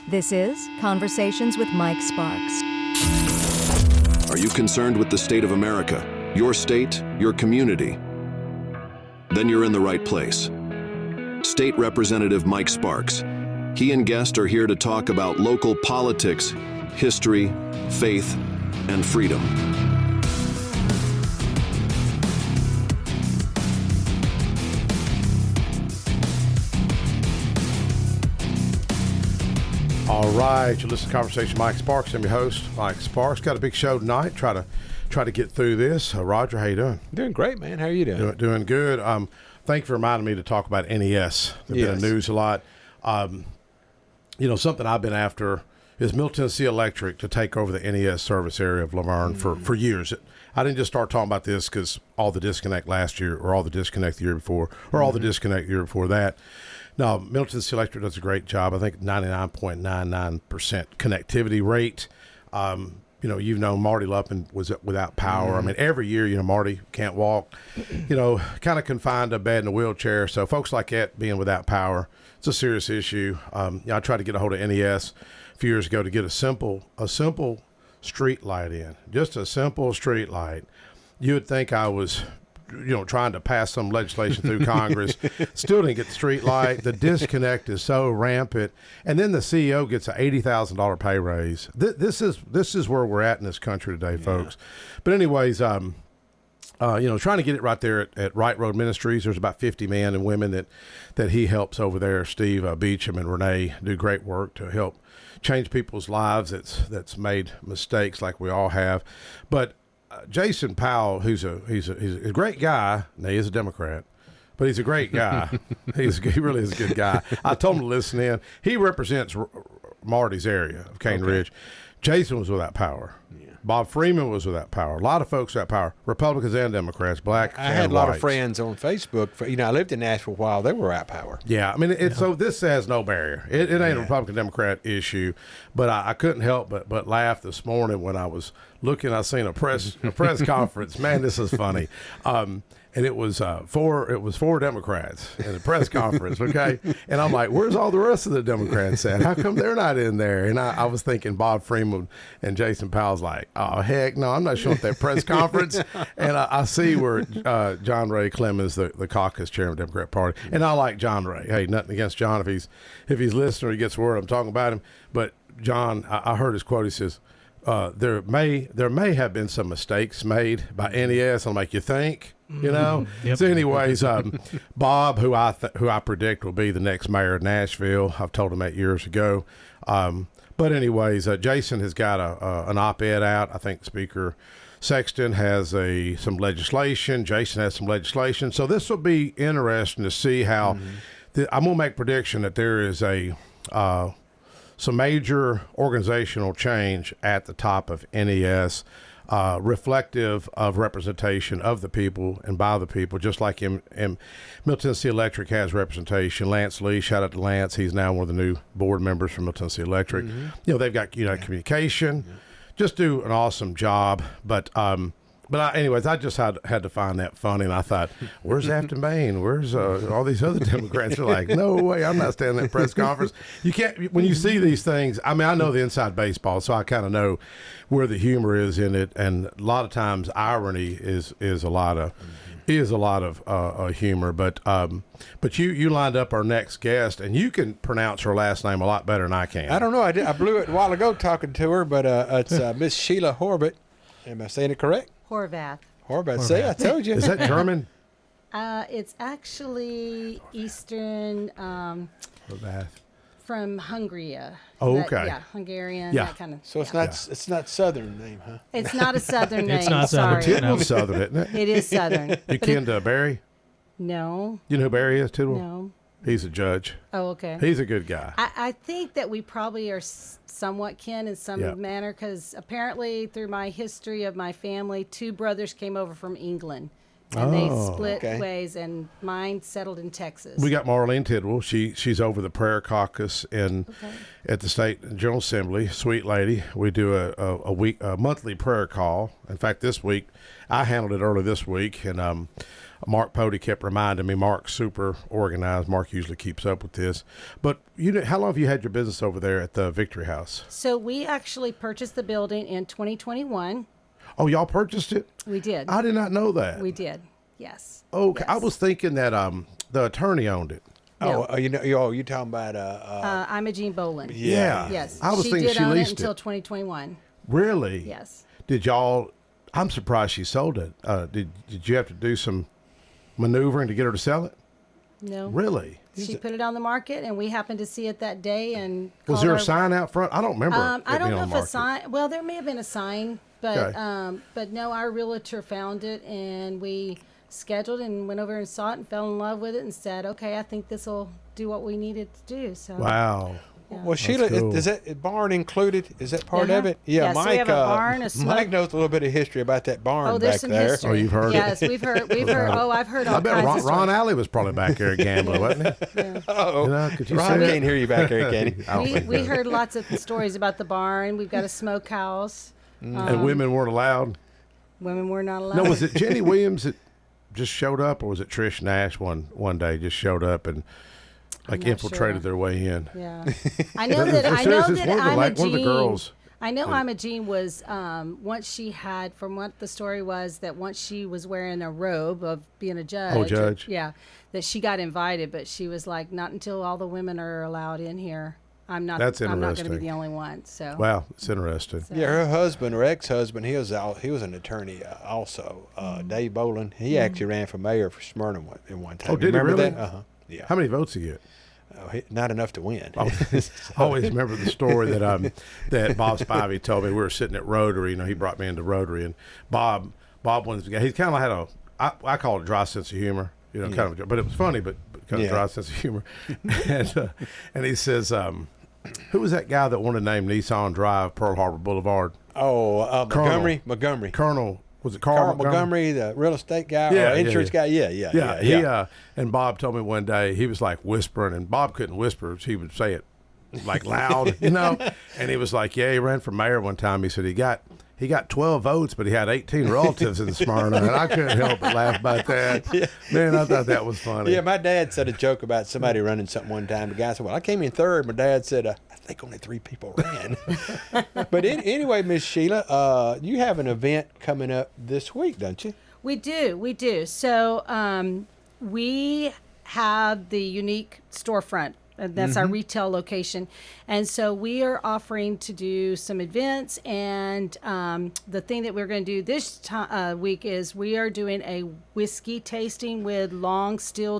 This is Conversations with Mike Sparks. Are you concerned with the state of America, your state, your community? Then you're in the right place. State Representative Mike Sparks. He and guests are here to talk about local politics, history, faith, and freedom. All right, you listen to Conversation with Mike Sparks. I'm your host, Mike Sparks. Got a big show tonight. Try to get through this. Roger, how you doing? Doing great, man. How are you doing? Doing good. Thank you for reminding me to talk about NES. They've been in the news a lot. Something I've been after is Middle Tennessee Electric to take over the NES service area of Laverne for years. I didn't just start talking about this because all the disconnect last year or all the disconnect the year before or all the disconnect the year before that. No, Middle Tennessee Electric does a great job. I think 99.99% connectivity rate. You've known Marty Luppin was without power. I mean, every year, Marty can't walk, kind of confined to bed in a wheelchair. So folks like that being without power, it's a serious issue. I tried to get a hold of NES a few years ago to get a simple street light in, just a simple street light. You would think I was trying to pass some legislation through Congress, still didn't get the street light. The disconnect is so rampant. And then the CEO gets an $80,000 pay raise. This is where we're at in this country today, folks. But anyways, trying to get it right there at Right Road Ministries. There's about 50 men and women that he helps over there. Steve Beecham and Renee do great work to help change people's lives that's made mistakes like we all have. But Jason Powell, he's a great guy. Now, he is a Democrat, but he's a great guy. He really is a good guy. I told him to listen in. He represents Marty's area of Cane Ridge. Jason was without power. Yeah. Bob Freeman was without power. A lot of folks without power. Republicans and Democrats, black I and had a lot whites. of friends on Facebook. I lived in Nashville a while. They were without power. Yeah, I mean, so this has no barrier. It ain't a Republican-Democrat issue, but I couldn't help but laugh this morning when I was looking. I seen a press conference. Man, this is funny. And it was four Democrats in the press conference, okay? And I'm like, where's all the rest of the Democrats at? How come they're not in there? And I was thinking Bob Freeman and Jason Powell's like, oh, heck no, I'm not showing up at that press conference. And I see where John Ray Clemens, the caucus chairman of the Democrat Party, and I like John Ray. Hey, nothing against John if he's listening or he gets word I'm talking about him. But John, I heard his quote. He says, there may have been some mistakes made by NES. I'm like, you think? Yep. So anyways, Bob, who I predict will be the next mayor of Nashville. I've told him that years ago. But anyways, Jason has got an op-ed out. I think Speaker Sexton has some legislation. Jason has some legislation. So this will be interesting to see how I'm going to make a prediction that there is some major organizational change at the top of NES, reflective of representation of the people and by the people, just like in Middle Tennessee Electric has representation. Lance Lee, shout out to Lance. He's now one of the new board members from Middle Tennessee Electric. They've got communication, just do an awesome job. But anyways, I just had to find that funny, and I thought, where's Afton Bain? Where's all these other Democrats? Are like, no way, I'm not standing at that press conference. You can't, when you see these things, I mean, I know the inside baseball, so I kind of know where the humor is in it, and a lot of times irony is a lot of humor. But you lined up our next guest, and you can pronounce her last name a lot better than I can. I don't know. I blew it a while ago talking to her, but it's Miss Sheila Horvath. Am I saying it correct? Horvath. See, I told you. Is that German? It's actually Eastern Horvath. from Hungary. Oh, okay. Hungarian, Yeah. that kind of. So it's not Southern name, huh? It's not a Southern name. It's not sorry. Southern. Tidwell's Southern, isn't it? It is Southern. You kin to Barry? No. You know who Barry is, Tidwell? No. He's a judge. Oh, okay. He's a good guy. I think that we probably are somewhat kin in some manner, because apparently through my history of my family, two brothers came over from England and they Oh, split okay. ways, and mine settled in Texas. We got Marlene Tidwell. She's over the prayer caucus at the state General Assembly. Sweet lady. We do a monthly prayer call. In fact, this week I handled it early this week, and Mark Pody kept reminding me. Mark's super organized. Mark usually keeps up with this. But how long have you had your business over there at the Victory House? So we actually purchased the building in 2021. Oh, y'all purchased it? We did. I did not know that. We did. Yes. Okay, I Yes. was thinking that the attorney owned it. No. Oh, you talking about I'm a Jean Boland. Yeah. Yes. I was she thinking did she own leased it until it. 2021. Really? Yes. Did y'all? I'm surprised she sold it. Did you have to do some maneuvering to get her to sell it? No. Really? She put it on the market, and we happened to see it that day. And Was called there a her. sign out front? I don't remember. I it don't being know on if the a market. sign. Well, there may have been a sign, but Okay. but no, our realtor found it, and we scheduled and went over and saw it and fell in love with it and said, okay, I think this will do what we needed to do. So Wow. Well, Sheila, cool. is that barn included? Is that part of Uh-huh. it? Yeah, Yes, we Mike. have a barn, a smoke- Mike knows a little bit of history about that barn Oh, back there's some there. history. Oh, you've heard it? Yes, we've heard. Oh, I've heard all I bet kinds Ron, of Ron stories. Alley was probably back there gambling, wasn't he? Uh-oh. You know, could you Ron say can't that? hear you back there, can he? I don't think We so. heard lots of stories about the barn. We've got a smokehouse. And women weren't allowed. Women were not allowed. No, was it Jenny Williams that just showed up, or was it Trish Nash one day just showed up and like not infiltrated sure. their way in? Yeah, I know that. I know Seriously, that one of the I'm la- a one of the Jean. girls- I know I'm a Jean was once she had, from what the story was, that once she was wearing a robe of being a judge. Oh, judge. Yeah, that she got invited, but she was like, not until all the women are allowed in here. I'm not. That's I'm not going to be interesting. the only one. So. Wow, it's interesting. Yeah, her husband or ex-husband, he was an attorney also. Dave Boland. He actually ran for mayor for Smyrna one time. Oh, did he Remember really? that? Uh huh. Yeah. How many votes did he get? Not enough to win. I always remember the story that that Bob Spivey told me. We were sitting at Rotary. He brought me into Rotary, and Bob was the guy. He kind of had I call it a dry sense of humor. Kind of, but it was funny, but kind of Yeah. dry sense of humor. and he says, who was that guy that wanted to name Nissan Drive Pearl Harbor Boulevard? Oh, Colonel. Montgomery. Colonel, was it Carl Carl Montgomery, the real estate guy Yeah, or yeah, insurance yeah. guy. Yeah. Yeah. And Bob told me one day he was like whispering, and Bob couldn't whisper, so he would say it like loud, And he was like, "Yeah, he ran for mayor one time." He said he got 12 votes, but he had 18 relatives in Smyrna, and I couldn't help but laugh about that. Man, I thought that was funny. Yeah, my dad said a joke about somebody running something one time. The guy said, "Well, I came in third." My dad said, "I think only 3 people ran." But anyway, Miss Sheila, you have an event coming up this week, don't you? We do. So we have the unique storefront. And that's our retail location. And so we are offering to do some events. And the thing that we're going to do this week is we are doing a whiskey tasting with Long Still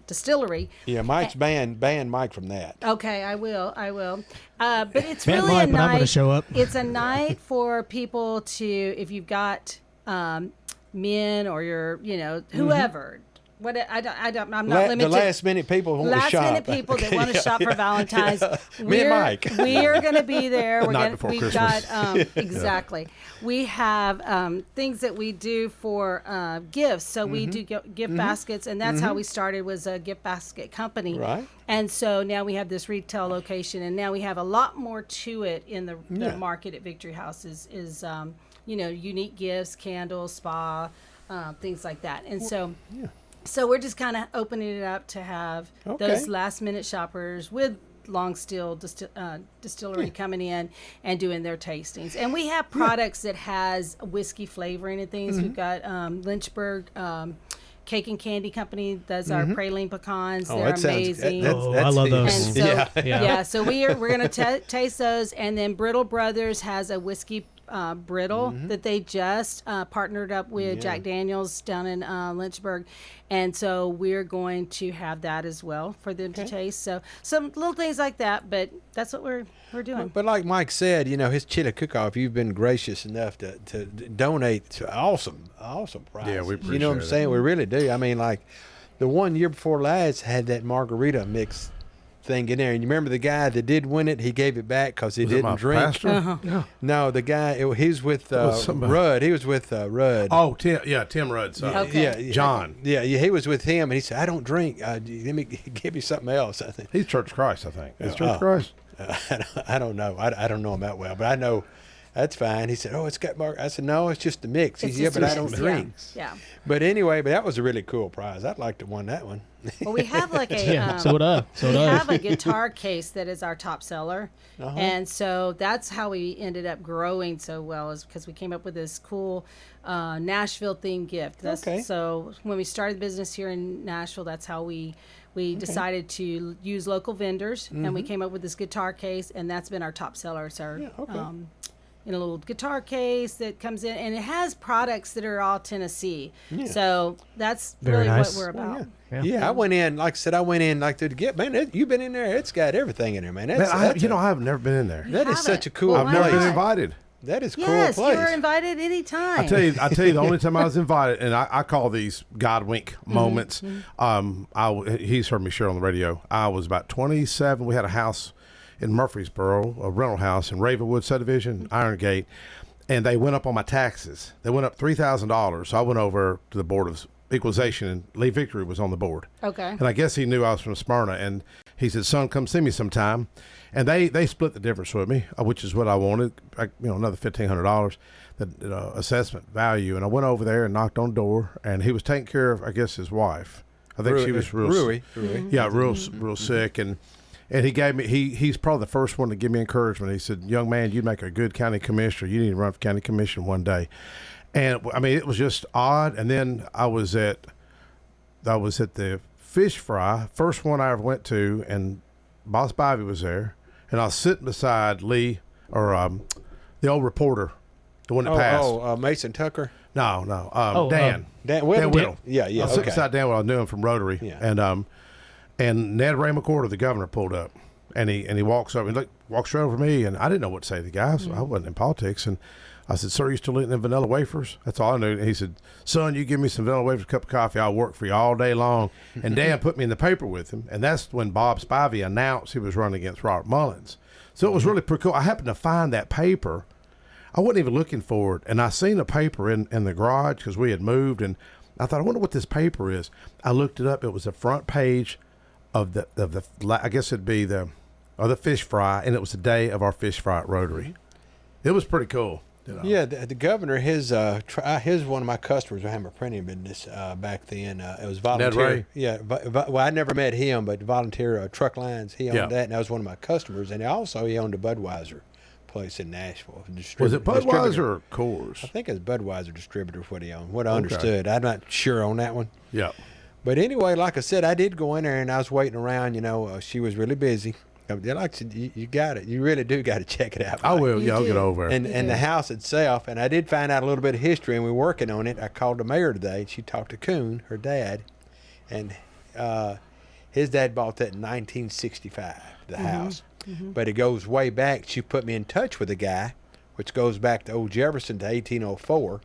Distillery. Yeah, Mike's banned Mike from that. Okay, I will. But it's Can't really lie, a but I'm night. gonna show up. It's a night for people to, if you've got men or your, whoever. What I'm not limited. The last minute people want to Last shop. minute people that want to shop for Valentine's. Me and Mike. We're going to be there. Night before We've Christmas. got exactly. We have things that we do for gifts. So we do gift baskets, and that's how we started. Was a gift basket company. Right. And so now we have this retail location, and now we have a lot more to it in the market at Victory House. Is unique gifts, candles, spa, things like that, and so. So we're just kind of opening it up to have those last minute shoppers with Long Still Distillery coming in and doing their tastings. And we have products that has whiskey flavoring and things. We've got Lynchburg Cake and Candy Company does our praline pecans. Oh, They're that sounds- amazing. I love those. And so, Yeah. so we're going to taste those. And then Brittle Brothers has a whiskey brittle that they just partnered up with Jack Daniels down in Lynchburg. And so we're going to have that as well for them to taste. So some little things like that, but that's what we're doing. But like Mike said, his chili cook-off, you've been gracious enough to donate to awesome prizes. Yeah, we You know what I'm appreciate it. saying? We really do. I mean, like the one year before last had that margarita mix thing in there. And you remember the guy that did win it? He gave it back because he Was it didn't my drink. pastor? No, the guy. He's with was somebody. Rudd. He was with Rudd. Oh, Tim Rudd's son. Okay. Yeah, John. Yeah, he was with him, and he said, "I don't drink. Let me give you something else." I think. He's Church of Christ, I think. Is Church of Christ? I don't know. I don't know him that well, but I know that's fine. He said, "Oh, it's got mark." I said, "No, it's just the mix." He It's said, "Yeah, just but a I don't mix, drink." Yeah. But anyway, that was a really cool prize. I'd like to won that one. Well, we have like a Yeah, so would I. So we would I. have a guitar case that is our top seller, and so that's how we ended up growing so well, is because we came up with this cool Nashville themed gift. Okay. So when we started the business here in Nashville, that's how we decided to use local vendors, and we came up with this guitar case, and that's been our top seller. So in a little guitar case that comes in, and it has products that are all Tennessee. So that's Very really nice. what we're about. Yeah, I went in, like I said, to get, man, you've been in there. It's got everything in there, man. Man, That's I have never been in there. that is haven't. such a cool Well, I've never place. been invited. That is a Yes, cool place. you're invited anytime. I tell you, the only time I was invited, and I call these God wink moments. He's heard me share on the radio. I was about 27. We had a house in Murfreesboro, a rental house in Ravenwood subdivision, Iron Gate, and they went up on my taxes. They went up $3,000. So I went over to the Board of Equalization, and Lee Victory was on the board. Okay. And I guess he knew I was from Smyrna, and he said, "Son, come see me sometime." And they split the difference with me, which is what I wanted. Another $1,500, the assessment value. And I went over there and knocked on the door, and he was taking care of, I guess, his wife. I think she was real, Rui. yeah, real sick, and he gave me he's probably the first one to give me encouragement. He said, "Young man, you make a good county commissioner. You need to run for county commissioner one day." And I mean, it was just odd. And then I was at the fish fry, first one I ever went to, and Boss Bivey was there, and I was sitting beside Lee, or the old reporter, the one that passed. Mason Tucker. No, Oh, Dan. Dan Whittle. Whittle. Yeah, I was sitting beside Dan Whittle. I knew him from Rotary. Yeah. And Ned Ray McCorder, the governor, pulled up, and he walks up and walks right over me, and I didn't know what to say to the guy, so I wasn't in politics, and I said, "Sir, you still eating them vanilla wafers?" That's all I knew. And he said, "Son, you give me some vanilla wafers, a cup of coffee, I'll work for you all day long." And Dan put me in the paper with him, and that's when Bob Spivey announced he was running against Robert Mullins. So it was really pretty cool. I happened to find that paper. I wasn't even looking for it, and I seen a paper in the garage because we had moved, and I thought, I wonder what this paper is. I looked it up. It was the front page of the I guess it'd be the fish fry, and it was the day of our fish fry at Rotary. It was pretty cool. Yeah, the governor, his one of my customers who had a printing business back then. It was volunteer. Ned Ray? Yeah, well, I never met him, but volunteer truck lines. He owned Yeah. that, and that was one of my customers. And he owned a Budweiser place in Nashville. Was it Distributor. Budweiser or Coors? I think it was Budweiser distributor what he owned. What I understood, I'm not sure on that one. Yeah. But anyway, like I said, I did go in there and I was waiting around. She was really busy. Like I said, you got it. You really do got to check it out. I will. You Yeah, I'll do. get over it. And the house itself, and I did find out a little bit of history, and we're working on it. I called the mayor today, and she talked to Coon, her dad, and his dad bought that in 1965, the house. But it goes way back. She put me in touch with a guy, which goes back to old Jefferson to 1804.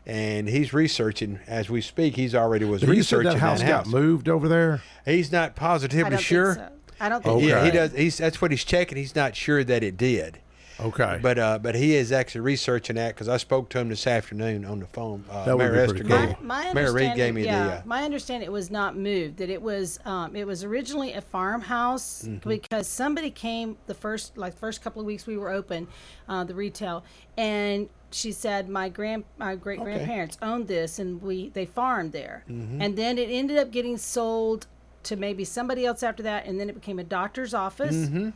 And he's researching as we speak. He's already was But you said researching that house got moved over there. He's not I positively don't sure. think so. I don't think Okay. Yeah, so. he does. That's what he's checking. He's not sure that it did. Okay. But he is actually researching that because I spoke to him this afternoon on the phone. That would Mayor be Esther pretty gave cool. My Mayor Reed gave me understanding, my understanding it was not moved. That it was originally a farmhouse because somebody came the first couple of weeks we were open, the retail, and she said my great grandparents owned this and they farmed there, and then it ended up getting sold to maybe somebody else after that, and then it became a doctor's office, and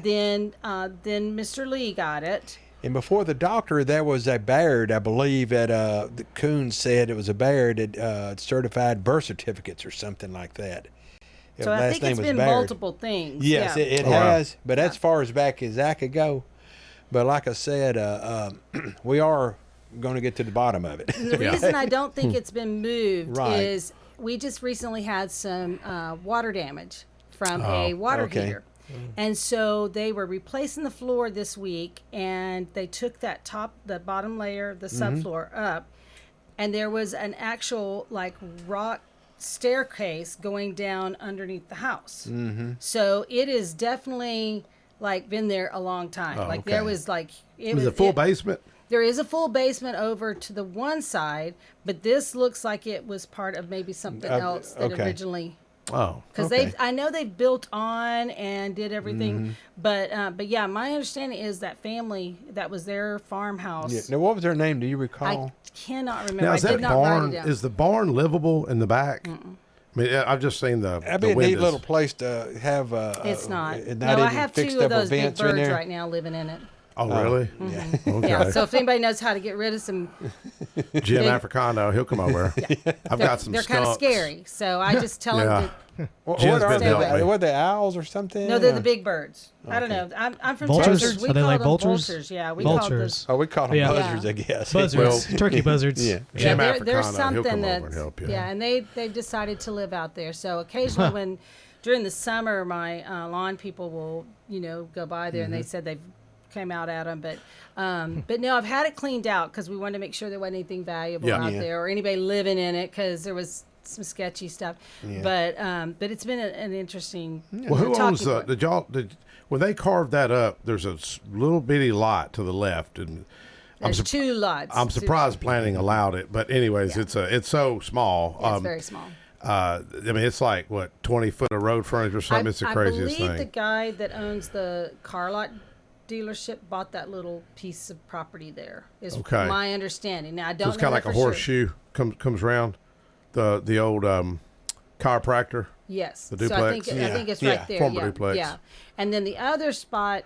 then Mr. Lee got it. And before the doctor, there was a Baird, I believe, the Coon said it was a Baird that certified birth certificates or something like that. So I think it's been multiple things. Yes, yeah. it has, but as far as back as I could go. But like I said, we are going to get to the bottom of it. The reason I don't think it's been moved Right. is we just recently had some water damage from a water okay. heater. And so they were replacing the floor this week, and they took the bottom layer, the subfloor up, and there was an actual rock staircase going down underneath the house. Mm-hmm. So it is definitely like been there a long time. Oh, like okay. there was like it Was it a full basement? There is a full basement over to the one side, but this looks like it was part of maybe something else that okay. originally. Oh, Because okay. I know they built on and did everything, but yeah, my understanding is that family that was their farmhouse. Yeah. Now, what was their name? Do you I recall? cannot remember. Now, I is did that not write barn? it down. Is the barn livable in the back? I mean, I've just seen the That'd the be a neat windows. little place to have. It's not. and No, not I even have fixed two of up those big events in birds there. right now living in it. Oh, really? Yeah. Okay. Yeah. So if anybody knows how to get rid of some, Jim big- Africano, he'll come over. I've got some they're kind of skunks. scary. So I just tell Yeah. them What Jim's are been helping they? me. What are they, owls or something? to. No, they're the big birds. I don't know. I'm from Vultures? Texas. We Are they call like them vultures? vultures. Yeah, we Vultures. Oh, we call them Yeah. buzzards, I guess. Buzzards, turkey buzzards. Yeah. Jim Yeah, Africano, there's he'll something come over that's and help you. yeah, and they've decided to live out there. So occasionally, when during the summer, my lawn people will go by there, and they said they've came out at them, but no, I've had it cleaned out because we wanted to make sure there wasn't anything valuable Yeah. out Yeah. there or anybody living in it because there was some sketchy stuff. But it's been an interesting. Well, who talking owns point. when they carved that up? There's a little bitty lot to the left, and There's two lots. I'm surprised planning allowed it. But anyways, it's so small. Yeah, it's very small. I mean, it's like what 20 foot of road frontage or something. It's the craziest I believe thing. the guy that owns the car lot dealership bought that little piece of property there. Is Okay. my understanding. Now I So don't it's know kind of that like a for sure. horseshoe comes around the old chiropractor. Yes. The So I think duplex? it's Yeah. right there. Former yeah. duplex. Yeah. And then the other spot,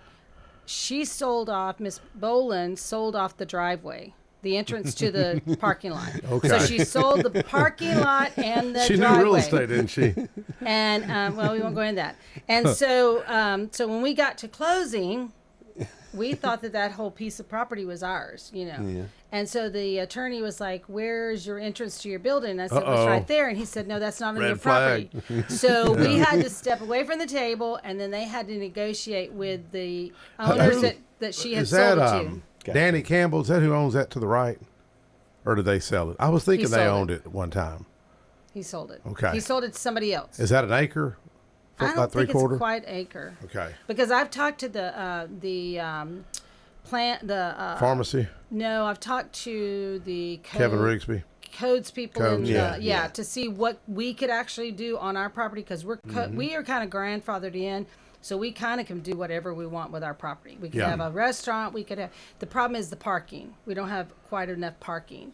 she sold off. Miss Boland sold off the driveway, the entrance to the parking lot. Okay. So she sold the parking lot and the She driveway. knew real estate, didn't she? And well, we won't go into that. And so, so when we got to closing, we thought that whole piece of property was ours, Yeah. And so the attorney was like, "Where's your entrance to your building?" And I said, "Well, it's Uh-oh. right there." And he said, "No, that's not on Red your flag. property." So we had to step away from the table, and then they had to negotiate with the owners that she had Is that sold it to. Danny Campbell? Is that who owns that to the right? Or did they sell it? I was thinking they sold owned it. it at one time. He sold it. Okay. He sold it to somebody else. Is that an acre? I don't About think 3/4? it's quite acre. Okay. Because I've talked to the Pharmacy? No, I've talked to the Kevin Rigsby? codes people Codes, in to see what we could actually do on our property because we are kind of grandfathered in, so we kind of can do whatever we want with our property. We could Yeah. have a restaurant. We could have. The problem is the parking. We don't have quite enough parking.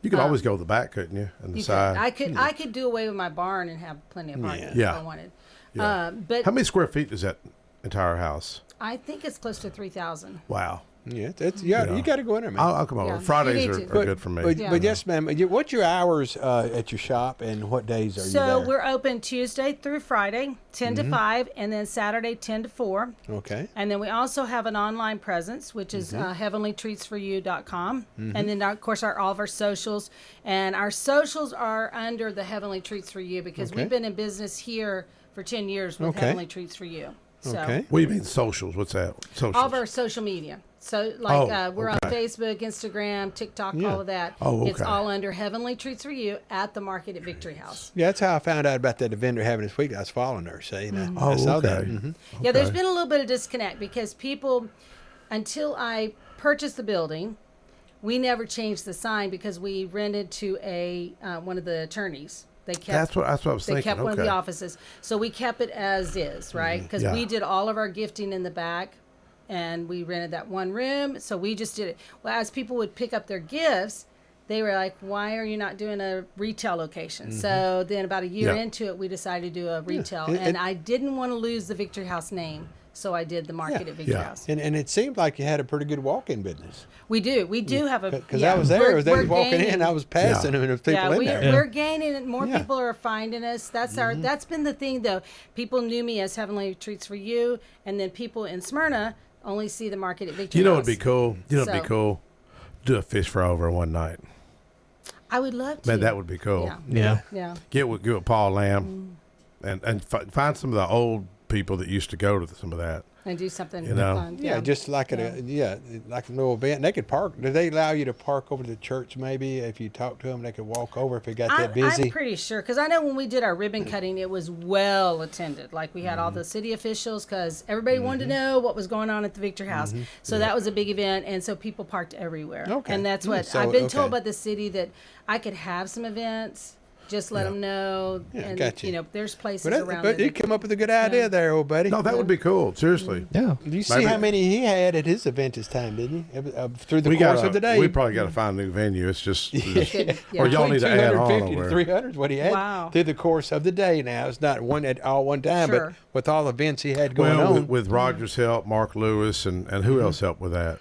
You could always go to the back, couldn't you? And the You could, side. I could do away with my barn and have plenty of parking if Yeah. I wanted. Yeah. But How many square feet is that entire house? I think it's close to 3,000. Wow. Yeah, Yeah. you got to go in there, man. I'll come over. Yeah. Fridays You are, need are to. good for me. But, Yeah. but yes, ma'am. What's your hours at your shop, and what days are you So there? we're open Tuesday through Friday, 10 to 5, and then Saturday, 10 to 4. Okay. And then we also have an online presence, which is heavenlytreatsforyou.com. And then, of course, all of our socials. And our socials are under the Heavenly Treats for You because Okay. we've been in business here for 10 years with Okay. Heavenly Treats for You. So Okay. What do you mean socials? What's that? Socials. all of our social media. So, like, Oh, we're on okay. Facebook, Instagram, TikTok, Yeah. all of that. Oh, It's okay. all under Heavenly Treats for You at the market at Victory House. Yeah, that's how I found out about that event they're having this week. I was following her, see, and Oh, I saw okay. that. Mhm. Yeah, there's Okay. been a little bit of disconnect because people, until I purchased the building, we never changed the sign because we rented to a one of the attorneys. They kept That's what I was they thinking. kept one of the Okay. offices, so we kept it as is, right? Because Yeah. we did all of our gifting in the back, and we rented that one room. So we just did it. Well, as people would pick up their gifts, they were like, "Why are you not doing a retail location?" So then, about a year Yeah. into it, we decided to do a retail, And- and I didn't want to lose the Victory House name, so I did the market at Victory Yeah. House. And it seemed like you had a pretty good walk-in business. We do have a Because yeah, I was there, we're- as they we're was walking gaining- in, I was passing them, and there's people yeah, in there. we're gaining it. More Yeah. people are finding us. That's our. That's been the thing, though. People knew me as Heavenly Treats for You, and then people in Smyrna only see the market at Victory You know House. what'd be cool? You know what'd So- be cool? Do a fish fry over one night. I would love to. Man, that would be cool. Yeah. Yeah. Yeah. Get with Paul Lamb, and find some of the old people that used to go to some of that. And do something You know? fun. Yeah, just like like a little event. And they could park. Do they allow you to park over to the church? Maybe if you talk to them, they could walk over if it got that busy. I'm pretty sure because I know when we did our ribbon cutting, it was well attended. Like we had all the city officials because everybody wanted to know what was going on at the Victory House. So that was a big event, and so people parked everywhere. Okay. And that's what So, I've been told okay. by the city that I could have some events. Just let them know. Yeah, and gotcha. you know, there's places But, around. but you come up with a good idea there, old buddy. No, that would be cool. Seriously. Yeah. You see Maybe- how many he had at his event this time, didn't you? Through the We course of the day. We probably got to find a new venue. It's just, Good. or y'all need to add on 250 to over. 300 is what he had Wow. through the course of the day. Now it's not one at all one time, Sure. but with all the events he had going Well, on, with Roger's help, Mark Lewis, and who else helped with that?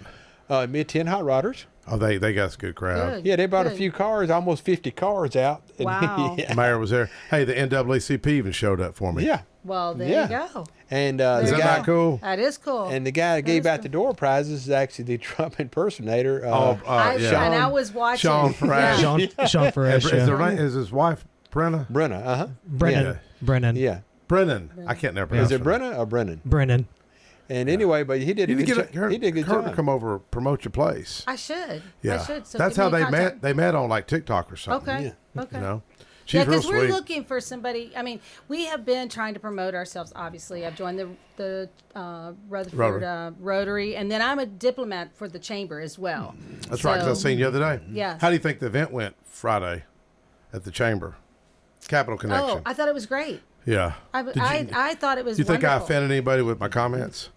Mid-10 Hot Rodders. Oh, they got a good crowd. Good. Yeah, they brought a Good. few cars, almost 50 cars out. And Wow. yeah. Mayor was there. Hey, the NAACP even showed up for me. Yeah. Well, there Yeah. you go. And Is the that guy, not cool? That is cool. and the guy that gave is out the door prizes is actually the Trump impersonator. Oh, yeah. And I was watching. Sean Frash. Sean Fresh. Is, Yeah. their name, is his wife Brenna? Brenna. Brennan. Brennan. Yeah. Brennan. I can't never Is pronounce it her. Brenna or Brennan? Brennan. And anyway, but he did a You need good to job. get her, He did a good her to job. come over promote your place. I should. Yeah, I should. So that's give how me they a contact. met. They met on like TikTok or something. Okay. Okay. You know, she's Yeah, real because we're sweet. looking for somebody. I mean, we have been trying to promote ourselves. Obviously, I've joined the Rutherford Rotary, and then I'm a diplomat for the chamber as well. That's right. 'Cause I seen you the other day. Yes. How do you think the event went Friday at the chamber? Capital Connection. Oh, I thought it was great. Yeah. I Did you- I thought it was. Do you think I wonderful. offended anybody with my comments?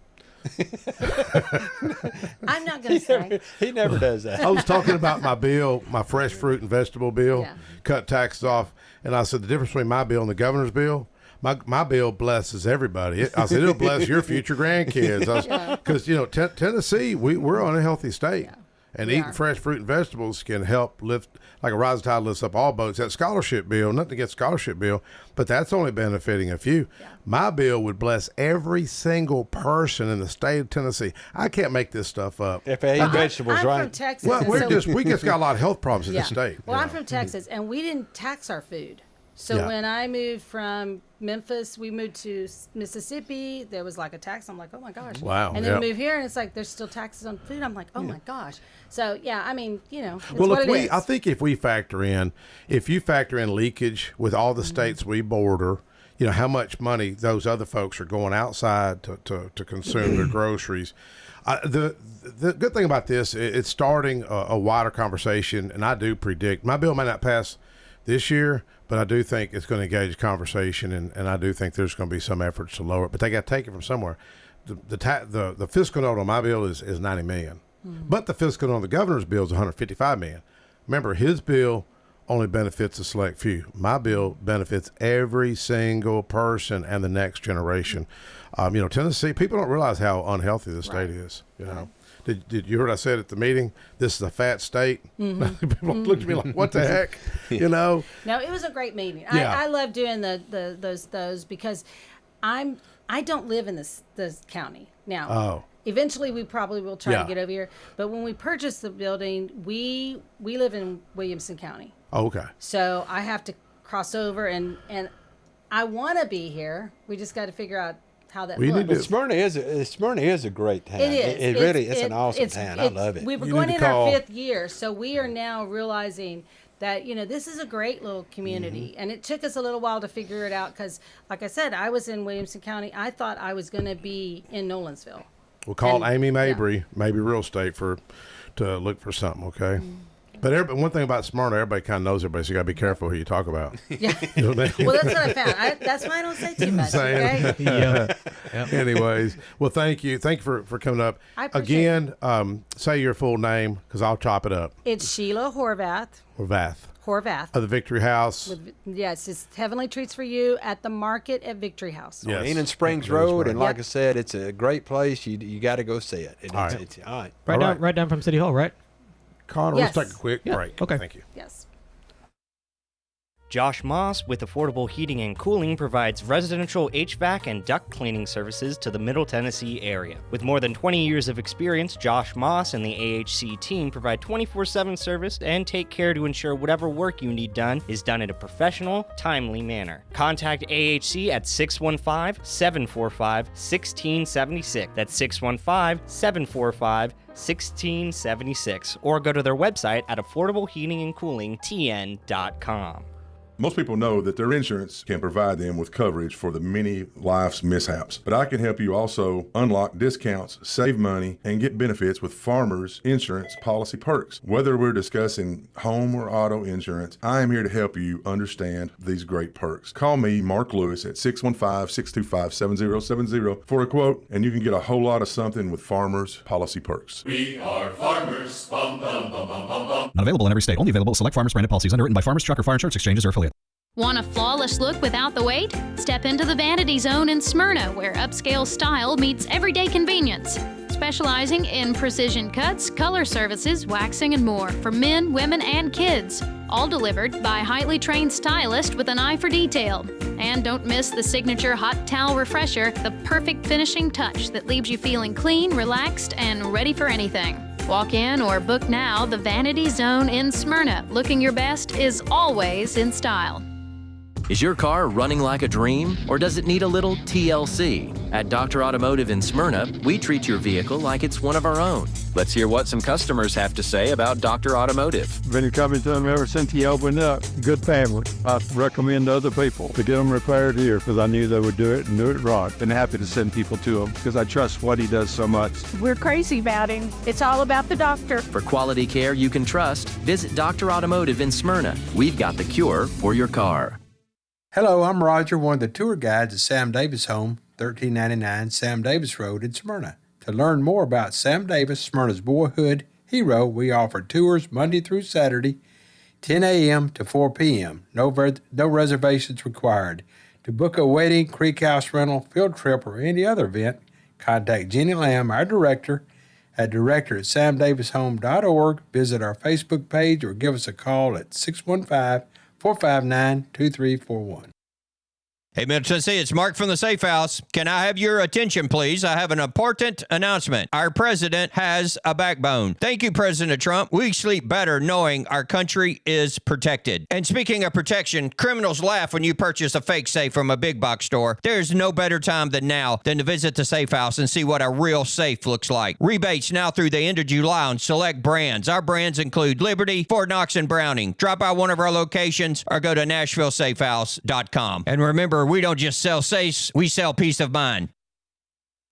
I'm not going to say. He never does that. I was talking about my bill, my fresh fruit and vegetable bill, Yeah. cut taxes off, and I said the difference between my bill and the governor's bill. My bill blesses everybody. I said it'll bless your future grandkids. Because you know Tennessee, we're on a healthy state, and We eating are. fresh fruit and vegetables can help lift, like a rising tide lifts up all boats. That scholarship bill, nothing against scholarship bill, but that's only benefiting a few. My bill would bless every single person in the state of Tennessee. I can't make this stuff up. If they ate vegetables, I'm right? from Texas. Well, and we so- just got a lot of health problems in Yeah. the state. Well, you I'm know. from Texas, and we didn't tax our food. So Yeah. when I moved from Memphis, we moved to Mississippi. There was like a tax. I'm like, oh my gosh. Wow, And then yeah. we moved here, and it's like there's still taxes on food. I'm like, oh my gosh. So yeah, I mean, you know, it's Well, what if it we, is. I think if you factor in leakage with all the states we border, you know, how much money those other folks are going outside to consume their groceries. The good thing about this, it's starting a wider conversation, and I do predict my bill may not pass this year, but I do think it's going to engage conversation, and I do think there's going to be some efforts to lower it. But they got to take it from somewhere. The fiscal note on my bill is $90 million, but the fiscal note on the governor's bill is $155 million. Remember, his bill only benefits a select few. My bill benefits every single person and the next generation. You know, Tennessee, people don't realize how unhealthy the state is. You know, did you hear what I said at the meeting? This is a fat state. People looked at me like, "What the heck?" You know. No, it was a great meeting. Yeah. I love doing those because I don't live in this county now. Oh. Eventually, we probably will try Yeah. to get over here. But when we purchased the building, we live in Williamson County, Oh, okay. so I have to cross over, and I want to be here. We just got to figure out how that We need looks. But to- Smyrna is a great town. It is. It really is an awesome town. I love it. We were You going need in to our call- 5th year, so we are now realizing that, you know, this is a great little community. Mm-hmm. And it took us a little while to figure it out because, like I said, I was in Williamson County. I thought I was going to be in Nolensville. We'll call And- Amy Mabry, maybe real estate, to look for something. Okay. But one thing about Smyrna, everybody kind of knows everybody, so you got to be careful who you talk about. Yeah. You know what I mean? Well, that's what I found. That's why I don't say too much. Saying. Okay. Yeah. Anyways, well, thank you for coming up. I appreciate Again, say your full name because I'll chop it up. It's Sheila Horvath. Or Vath Horvath. of the Victory House. Yes, it's Heavenly Treats for You at the market at Victory House. Yes. Enid Springs Enid Road, Springs. and like Yep. I said, it's a great place. You got to go see it. All right. All right. Right All down, right. right down from City Hall, right? Connor, Yes. let's take a quick Yeah, break. okay. Thank you. Yes. Josh Moss with Affordable Heating and Cooling provides residential HVAC and duct cleaning services to the Middle Tennessee area. With more than 20 years of experience, Josh Moss and the AHC team provide 24/7 service and take care to ensure whatever work you need done is done in a professional, timely manner. Contact AHC at 615-745-1676. That's 615-745-1676. Or go to their website at affordableheatingandcoolingtn.com. Most people know that their insurance can provide them with coverage for the many life's mishaps. But I can help you also unlock discounts, save money, and get benefits with Farmers Insurance Policy Perks. Whether we're discussing home or auto insurance, I am here to help you understand these great perks. Call me, Mark Lewis, at 615-625-7070 for a quote, and you can get a whole lot of something with Farmers Policy Perks. We are farmers. Bum, bum, bum, bum, bum, bum. Not available in every state. Only available at select Farmers branded policies underwritten by Farmers Truck or Fire Insurance Exchanges or affiliate. Want a flawless look without the wait? Step into the Vanity Zone in Smyrna, where upscale style meets everyday convenience. Specializing in precision cuts, color services, waxing, and more for men, women, and kids. All delivered by highly trained stylists with an eye for detail. And don't miss the signature hot towel refresher, the perfect finishing touch that leaves you feeling clean, relaxed, and ready for anything. Walk in or book now. The Vanity Zone in Smyrna. Looking your best is always in style. Is your car running like a dream, or does it need a little TLC? At Dr. Automotive in Smyrna, we treat your vehicle like it's one of our own. Let's hear what some customers have to say about Dr. Automotive. Been coming to them ever since he opened up. Good family. I recommend other people to get them repaired here because I knew they would do it and do it right. Been happy to send people to him because I trust what he does so much. We're crazy about him. It's all about the doctor. For quality care you can trust, visit Dr. Automotive in Smyrna. We've got the cure for your car. Hello, I'm Roger, one of the tour guides at Sam Davis Home, 1399 Sam Davis Road in Smyrna. To learn more about Sam Davis, Smyrna's boyhood hero, we offer tours Monday through Saturday, 10 a.m. to 4 p.m. No reservations required. To book a wedding, creek house rental, field trip, or any other event, contact Jenny Lamb, our director, at director@samdavishome.org. Visit our Facebook page or give us a call at 615-459-2341. Hey, Middle Tennessee, it's Mark from the Safe House. Can I have your attention, please? I have an important announcement. Our president has a backbone. Thank you, President Trump. We sleep better knowing our country is protected. And speaking of protection, criminals laugh when you purchase a fake safe from a big box store. There's no better time than now than to visit the Safe House and see what a real safe looks like. Rebates now through the end of July on select brands. Our brands include Liberty, Fort Knox, and Browning. Drop by one of our locations or go to NashvilleSafehouse.com. And remember, we don't just sell safes, we sell peace of mind.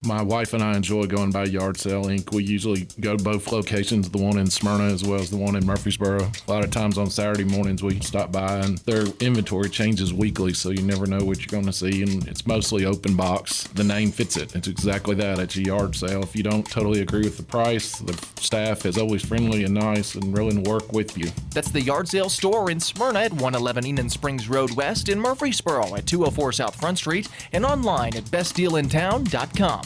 My wife and I enjoy going by Yard Sale Inc. We usually go to both locations, the one in Smyrna as well as the one in Murfreesboro. A lot of times on Saturday mornings we stop by, and their inventory changes weekly, so you never know what you're going to see, and it's mostly open box. The name fits it. It's exactly that. It's a yard sale. If you don't totally agree with the price, the staff is always friendly and nice and willing to work with you. That's the Yard Sale store in Smyrna at 111 Enon Springs Road West, in Murfreesboro at 204 South Front Street, and online at bestdealintown.com.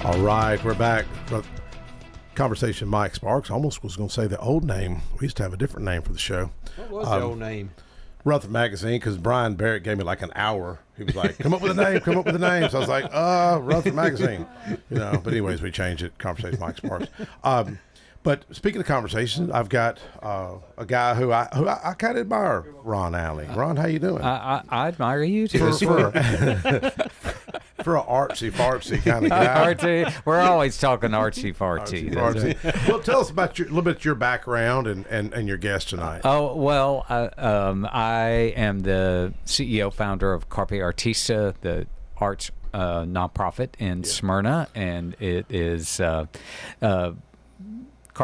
All right, we're back. Conversation Mike Sparks. Almost was going to say the old name. We used to have a different name for the show. What was the old name? Rutherford Magazine, because Brian Barrett gave me like an hour. He was like, come up with a name, come up with a name. So I was like, Rutherford Magazine. But anyways, we changed it. Conversation Mike Sparks. But speaking of conversations, I've got a guy who I kind of admire, Ron Alley. Ron, how you doing? I admire you too. For an artsy-fartsy kind of guy. Artsy. We're always talking artsy-fartsy. Well, tell us about a little bit your background and your guest tonight. Oh, well, I am the CEO, founder of Carpe Artista, the arts nonprofit in Smyrna, and it is Carpe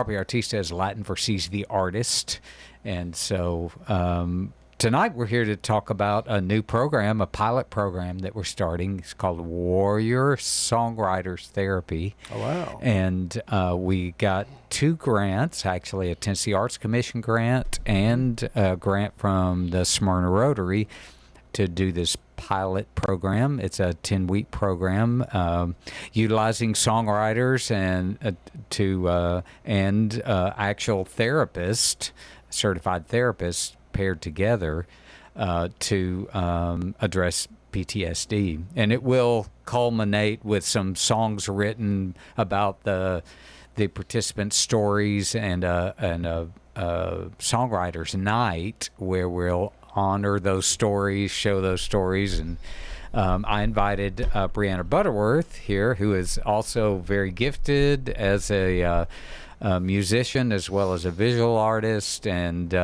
Artista is Latin for Seize the Artist. And so tonight we're here to talk about a new program, a pilot program that we're starting. It's called Warrior Songwriters Therapy. Oh, wow. And we got 2 grants, actually a Tennessee Arts Commission grant and a grant from the Smyrna Rotary to do this pilot program. It's a 10-week program utilizing songwriters and actual therapists, certified therapists paired together to address PTSD. And it will culminate with some songs written about the participants' stories and a songwriters' night where we'll honor those stories, show those stories. And I invited Brianna Butterworth here, who is also very gifted as a musician as well as a visual artist, and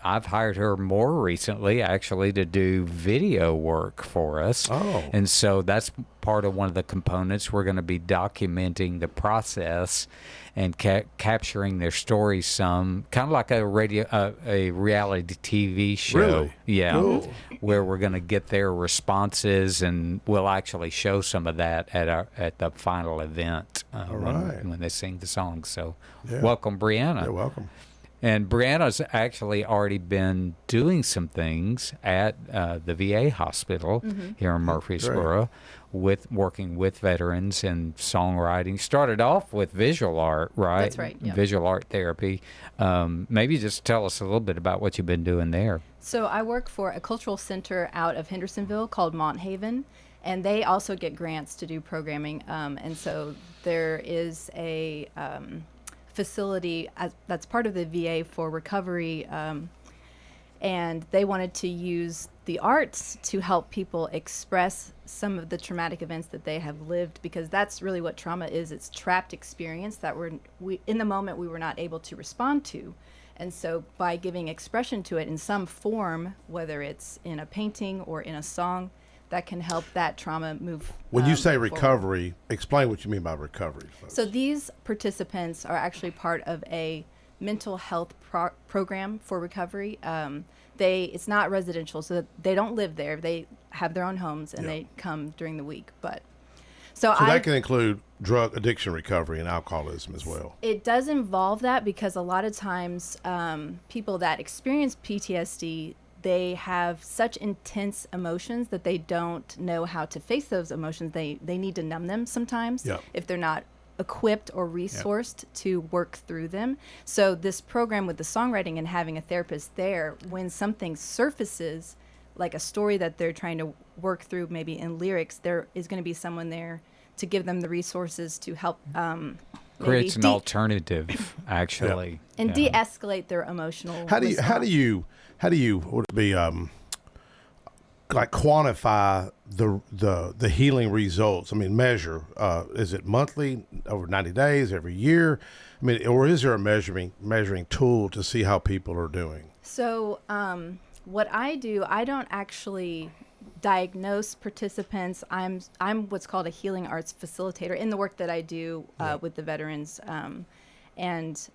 I've hired her more recently actually to do video work for us. Oh. And so that's part of one of the components. We're going to be documenting the process and capturing their stories, some kind of like a reality TV show. Really? Yeah. Cool. Where we're going to get their responses, and we'll actually show some of that at the final event when they sing the songs. So welcome, Brianna. You're welcome. And Brianna's actually already been doing some things at the VA hospital here in Murfreesboro, working with veterans and songwriting. Started off with visual art, right? That's right. Yep. Visual art therapy. Maybe just tell us a little bit about what you've been doing there. So I work for a cultural center out of Hendersonville called Mont Haven, and they also get grants to do programming. And so there is a facility that's part of the VA for recovery, and they wanted to use the arts to help people express some of the traumatic events that they have lived, because that's really what trauma is. It's trapped experience that we in the moment we were not able to respond to. And so by giving expression to it in some form, whether it's in a painting or in a song, that can help that trauma move. When you say forward. recovery, explain what you mean by recovery, folks. So these participants are actually part of a mental health program for recovery. It's not residential, so they don't live there. They have their own homes, and they come during the week. So that can include drug addiction recovery and alcoholism as well. It does involve that, because a lot of times people that experience PTSD, they have such intense emotions that they don't know how to face those emotions. They need to numb them sometimes if they're not equipped or resourced to work through them. So this program with the songwriting and having a therapist there, when something surfaces, like a story that they're trying to work through maybe in lyrics, there is going to be someone there to give them the resources to help creates an alternative, actually, and de-escalate their emotional How do you would it be like quantify the healing results? I mean, measure, is it monthly, over 90 days, every year? I mean, or is there a measuring tool to see how people are doing? So what I do, I don't actually diagnose participants. I'm what's called a healing arts facilitator in the work that I do with the veterans. And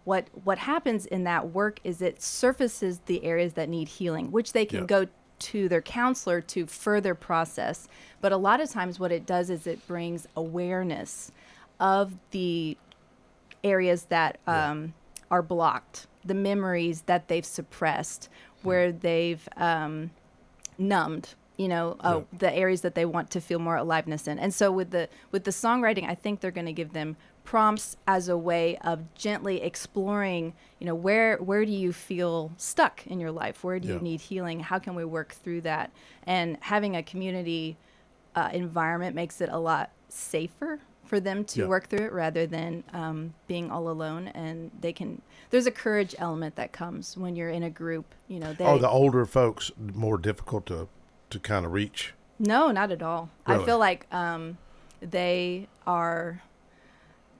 what happens in that work is it surfaces the areas that need healing, which they can go to their counselor to further process. But a lot of times what it does is it brings awareness of the areas that are blocked, the memories that they've suppressed, where they've numbed, the areas that they want to feel more aliveness in. And so with the songwriting, I think they're going to give them prompts as a way of gently exploring, where do you feel stuck in your life? Where do you need healing? How can we work through that? And having a community environment makes it a lot safer for them to work through it, rather than being all alone. And there's a courage element that comes when you're in a group. Are the older folks more difficult to kind of reach? No, not at all. Really? I feel like they are.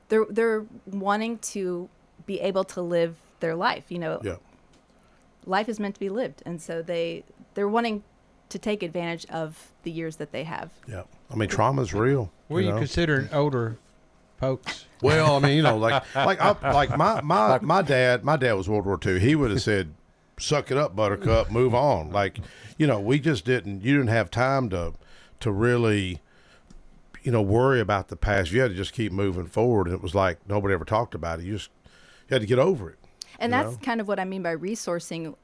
They're wanting to be able to live their life. Life is meant to be lived, and so they're wanting to take advantage of the years that they have. Yeah, I mean, trauma's real. Were you know? considering older folks? Well, I mean, you know, like my dad was World War II. He would have said, "Suck it up, Buttercup, move on." Like, you know, we just didn't. You didn't have time to really, you know, worry about the past. You had to just keep moving forward. And it was like nobody ever talked about it. You had to get over it. And that's kind of what I mean by resourcing.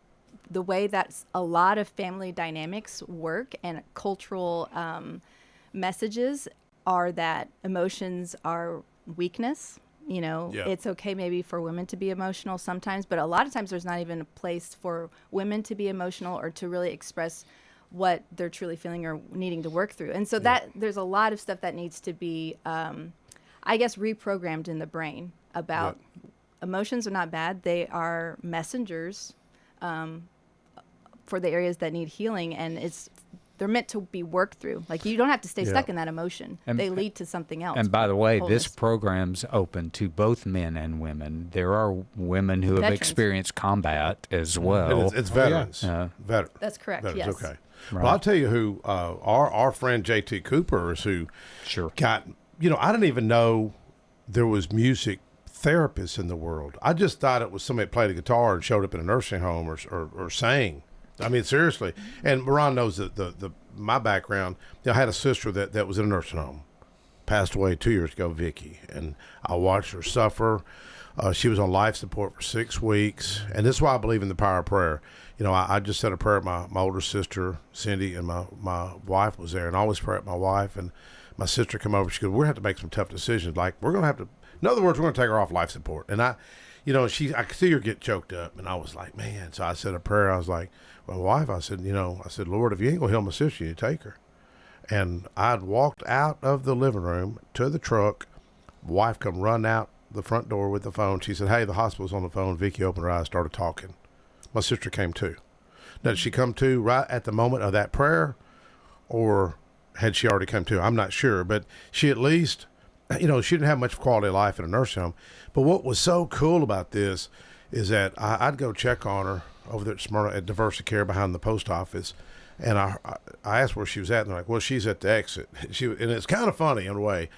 The way that a lot of family dynamics work and cultural messages are that emotions are weakness. You know, it's okay maybe for women to be emotional sometimes, but a lot of times there's not even a place for women to be emotional or to really express what they're truly feeling or needing to work through. And so that there's a lot of stuff that needs to be, I guess, reprogrammed in the brain about emotions are not bad. They are messengers for the areas that need healing, and they're meant to be worked through. Like, you don't have to stay stuck in that emotion. They lead to something else. And by the way, wholeness. this program's open to both men and women. There are women who have Veterans. experienced combat as well. It's veterans. That's correct. Veterans, yes. okay. Right. Well, I'll tell you who our friend J.T. Cooper is, who got, you know, I didn't even know there was music therapists in the world. I just thought it was somebody that played a guitar and showed up in a nursing home or sang. I mean, seriously. And Ron knows that my background. You know, I had a sister that was in a nursing home, passed away 2 years ago, Vicky, and I watched her suffer. She was on life support for 6 weeks, and this is why I believe in the power of prayer. You know, I just said a prayer at my older sister, Cindy, and my wife was there, and I always pray at my wife, and my sister come over. She goes, we're going to have to make some tough decisions. Like, we're going to have to, in other words, we're going to take her off life support. And I could see her get choked up, and I was like, man. So I said a prayer. I was like, my wife, I said, Lord, if you ain't going to heal my sister, you take her. And I'd walked out of the living room to the truck. Wife come run out the front door with the phone. She said, hey, the hospital's on the phone. Vicky opened her eyes, started talking. My sister came to. Now, did she come to right at the moment of that prayer, or had she already come to? I'm not sure, but she at least, she didn't have much quality of life in a nursing home. But what was so cool about this is that I'd go check on her over there at Smyrna at Diversity Care behind the post office, and I asked where she was at, and they're like, well, she's at the exit. And it's kind of funny in a way.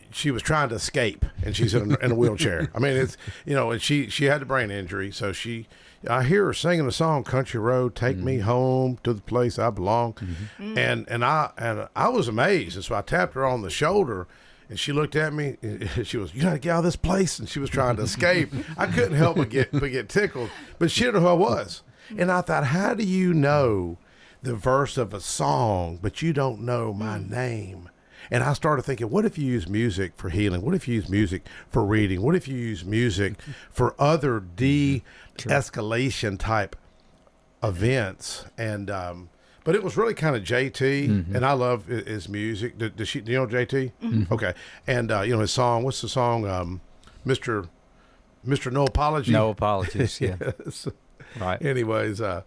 She was trying to escape, and she's in a wheelchair. I mean, it's, and she had a brain injury, so I hear her singing the song "Country Road, Take Me Home to the Place I Belong," and I was amazed, and so I tapped her on the shoulder, and she looked at me, and she was, "You gotta get out of this place," and she was trying to escape. I couldn't help but get tickled, but she didn't know who I was, and I thought, how do you know the verse of a song, but you don't know my name? And I started thinking, what if you use music for healing? What if you use music for reading? What if you use music for other de-escalation type events? And but it was really kind of JT, and I love his music. Do you know JT? Okay. And his song, what's the song? Mr. No Apology? No Apologies, yeah. Yes. Right. Anyways, I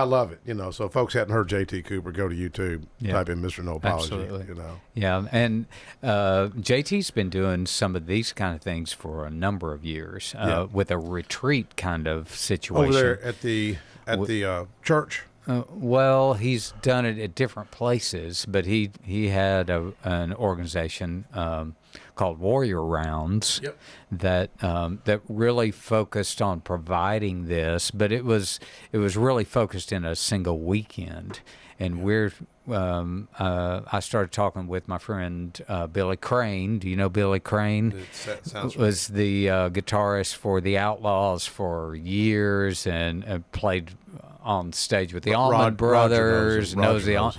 love it. So if folks hadn't heard JT Cooper, go to YouTube, type in Mr. No Apology. Absolutely. Yeah, and JT's been doing some of these kind of things for a number of years with a retreat kind of situation. Over there at the church? Well, he's done it at different places, but he had an organization called Warrior Rounds that really focused on providing this, but it was really focused in a single weekend. And I started talking with my friend Billy Crane. Do you know Billy Crane? Was the guitarist for the Outlaws for years and played on stage with the Allman Brothers. He was the Outlaws.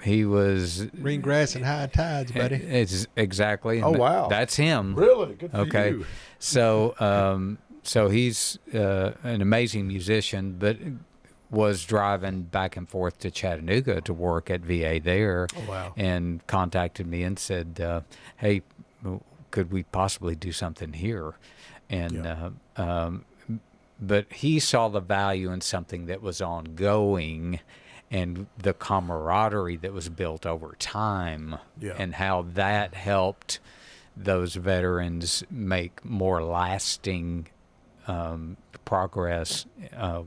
He was Green Grass and High Tides, buddy. It's exactly. Oh wow, that's him. Really good for you. So he's an amazing musician, but was driving back and forth to Chattanooga to work at VA there. Oh wow! And contacted me and said, "Hey, could we possibly do something here?" And but he saw the value in something that was ongoing and the camaraderie that was built over time and how that helped those veterans make more lasting progress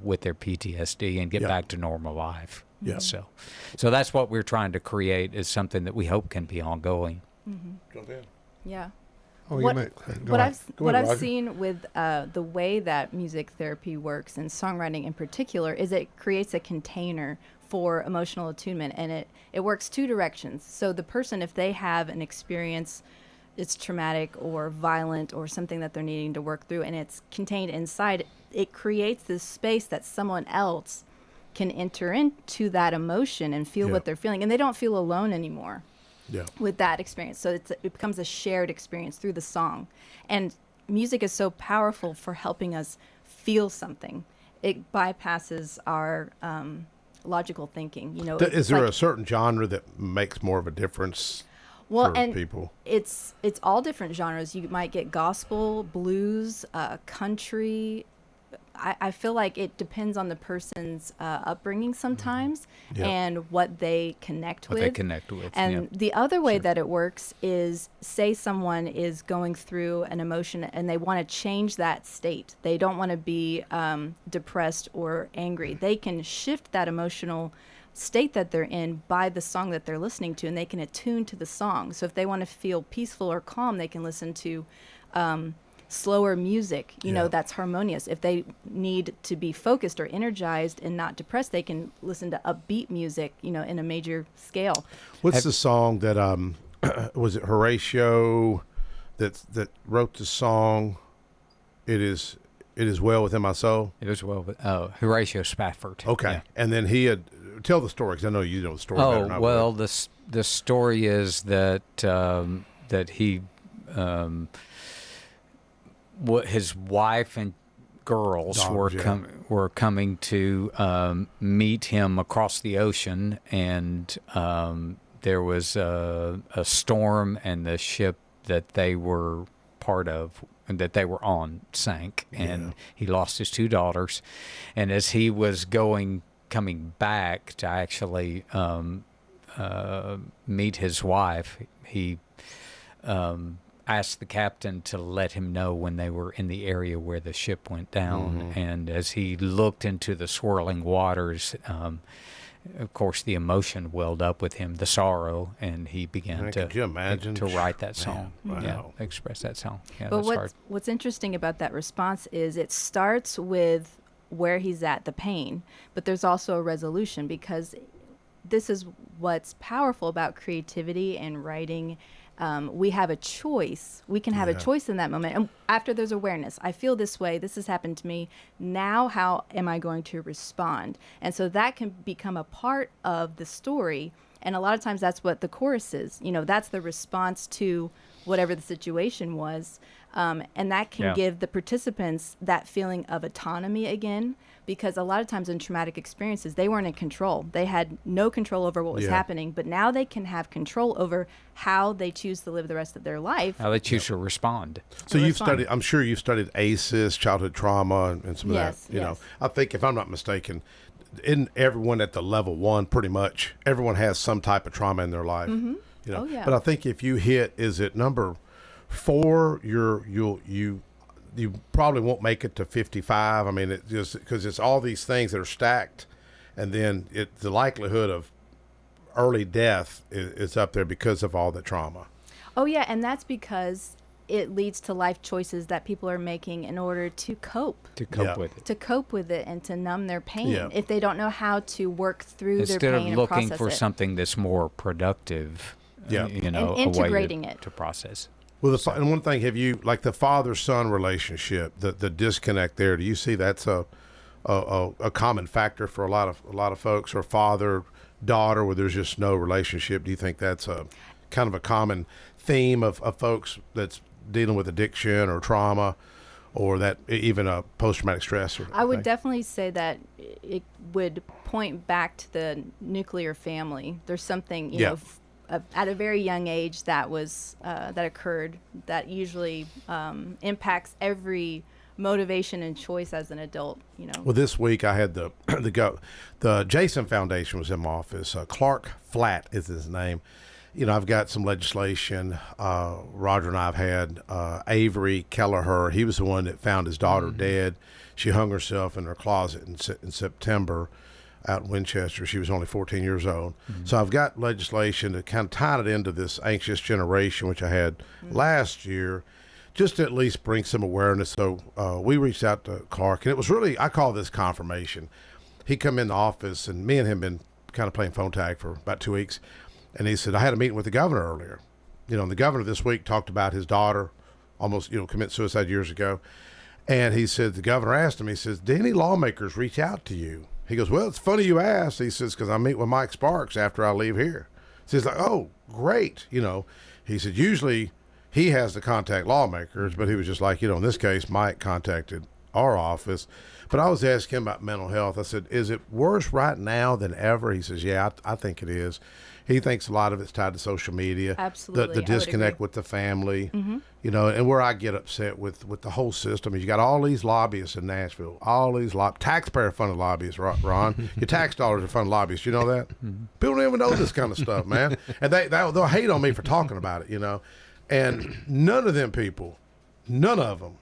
with their PTSD and get Yeah. back to normal life. Yeah. So that's what we're trying to create, is something that we hope can be ongoing. Yeah. Oh, you what may- go what ahead. Go I've ahead, Roger. seen with the way that music therapy works, and songwriting in particular, is it creates a container for emotional attunement, and it works two directions. So the person, if they have an experience, it's traumatic or violent or something that they're needing to work through, and it's contained inside, it creates this space that someone else can enter into that emotion and feel Yeah. what they're feeling, and they don't feel alone anymore Yeah. with that experience. So it becomes a shared experience through the song. And music is so powerful for helping us feel something. It bypasses our logical thinking. You know, Is it's there like- a certain genre that makes more of a difference well, for and people? it's all different genres. You might get gospel, blues, country. I feel like it depends on the person's upbringing sometimes, Yeah. and what they connect What with. they connect with, And yeah. the other way that it works is, say someone is going through an emotion and they want to change that state. They don't want to be depressed or angry. They can shift that emotional state that they're in by the song that they're listening to, and they can attune to the song. So if they want to feel peaceful or calm, they can listen to slower music, you know, that's harmonious. If they need to be focused or energized and not depressed, they can listen to upbeat music, you know, in a major scale. What's the song that was it Horatio that wrote the song? It is well within my soul. It is well with Horatio Spafford. Okay, Yeah. and then he had tell the story, because I know you know the story better than I Oh would. well, the story is that that he what his wife and girls Dogs, yeah. were coming to meet him across the ocean, and there was a storm, and the ship that they were part of and that they were on sank, and he lost his two daughters. And as he was coming back to actually meet his wife, he asked the captain to let him know when they were in the area where the ship went down. And as he looked into the swirling waters, of course, the emotion welled up with him, the sorrow, and he began Man, to could you imagine? to write that song. Man, Yeah, wow. express that song. Yeah, But that's hard. what's interesting about that response is it starts with where he's at, the pain, but there's also a resolution, because this is what's powerful about creativity and writing. We have a choice. We can have a choice in that moment. And after there's awareness, I feel this way, this has happened to me. Now, how am I going to respond? And so that can become a part of the story. And a lot of times that's what the chorus is. You know, that's the response to whatever the situation was. And that can give the participants that feeling of autonomy again, because a lot of times in traumatic experiences, they weren't in control. They had no control over what was happening, but now they can have control over how they choose to live the rest of their life. How they choose to respond. So you've respond. studied, I'm sure you've studied ACEs, childhood trauma, and some of Yes, that. You know, yes. I think, if I'm not mistaken, in everyone at the level one, pretty much everyone has some type of trauma in their life. Mhm. You know, Oh, yeah. but I think if you hit, is it number 4? You probably won't make it to 55. I mean, it just because it's all these things that are stacked, and then the likelihood of early death is up there because of all the trauma. Oh, yeah, and that's because it leads to life choices that people are making in order to cope. To cope with it. To cope with it and to numb their pain Yeah. if they don't know how to work through Instead their of pain and looking process for it. something that's more productive, Yeah. you know, And a way integrating it. to process. Well, and one thing, have you, like the father-son relationship, the disconnect there? Do you see that's a common factor for a lot of folks, or father-daughter where there's just no relationship? Do you think that's a kind of a common theme of folks that's dealing with addiction or trauma, or that even a post-traumatic stress? I would definitely say that it would point back to the nuclear family. There's something, you know, at a very young age that was that occurred that usually impacts every motivation and choice as an adult. You know. Well, this week I had the Jason Foundation was in my office. Clark Flatt is his name, I've got some legislation. Roger and I have had Avery Kelleher. He was the one that found his daughter dead. She hung herself in her closet in September out in Winchester. She was only 14 years old. So I've got legislation to kind of tie it into this anxious generation, which I had last year, just to at least bring some awareness. So we reached out to Clark, and it was really, I call this confirmation. He come in the office, and me and him been kind of playing phone tag for about 2 weeks. And he said, I had a meeting with the governor earlier. And the governor this week talked about his daughter almost, commit suicide years ago. And he said, the governor asked him, he says, did any lawmakers reach out to you? He goes, well, it's funny you asked. He says, because I meet with Mike Sparks after I leave here. So he's like, oh, great. He said, usually he has to contact lawmakers, but he was just like, in this case, Mike contacted our office. But I was asking him about mental health. I said, is it worse right now than ever? He says, yeah, I think it is. He thinks a lot of it's tied to social media. Absolutely. The disconnect with the family, and where I get upset with the whole system is you got all these lobbyists in Nashville, all these taxpayer-funded lobbyists, Ron. Your tax dollars are funded lobbyists. You know that? People don't even know this kind of stuff, man. And they'll hate on me for talking about it, And none of them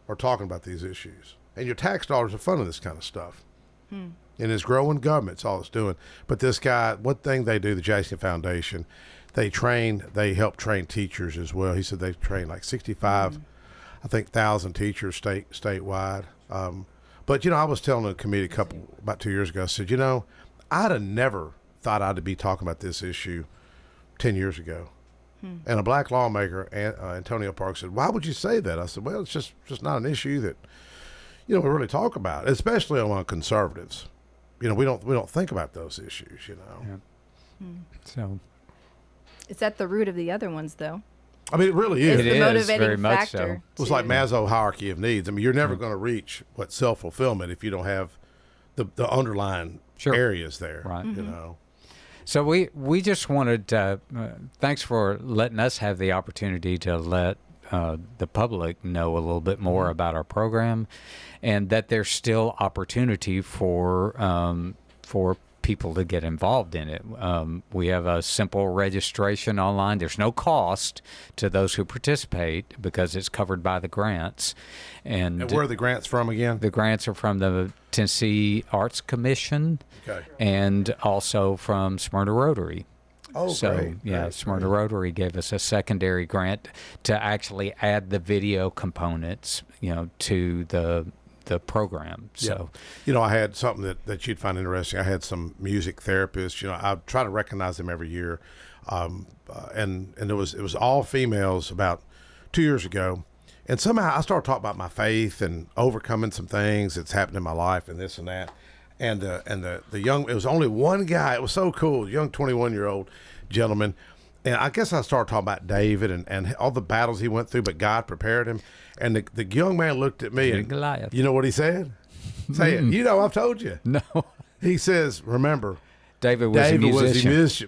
are talking about these issues. And your tax dollars are funding this kind of stuff. And it's growing government. It's all it's doing. But this guy, one thing they do, the Jason Foundation, they help train teachers as well. He said they train like 65, I think, 1,000 teachers statewide. But, I was telling a committee about 2 years ago, I said, I'd have never thought I'd be talking about this issue 10 years ago. And a black lawmaker, Antonio Parks, said, why would you say that? I said, well, it's just not an issue that, we really talk about, especially among conservatives. We don't think about those issues, Yeah. So it's at the root of the other ones, though. I mean, it really is. It's the motivating very much factor. So. It's like Maslow's hierarchy of needs. I mean, you're never going to reach self-fulfillment if you don't have the underlying areas there. Right. So we just wanted thanks for letting us have the opportunity to let the public know a little bit more about our program, and that there's still opportunity for people to get involved in it. We have a simple registration online. There's no cost to those who participate because it's covered by the grants. And where are the grants from again? The grants are from the Tennessee Arts Commission, and also from Smyrna Rotary. Oh, so, great. Yeah, great, Smyrna Rotary gave us a secondary grant to actually add the video components, to the program. So, I had something that you'd find interesting. I had some music therapists. I try to recognize them every year, and it was all females about 2 years ago. And somehow I started talking about my faith and overcoming some things that's happened in my life and this and that. And the young, it was only one guy. It was so cool, young 21-year-old gentleman. And I guess I started talking about David and all the battles he went through, but God prepared him. And the young man looked at me and Goliath. You know what he said? Say it. I've told you. No. He says, remember, David was a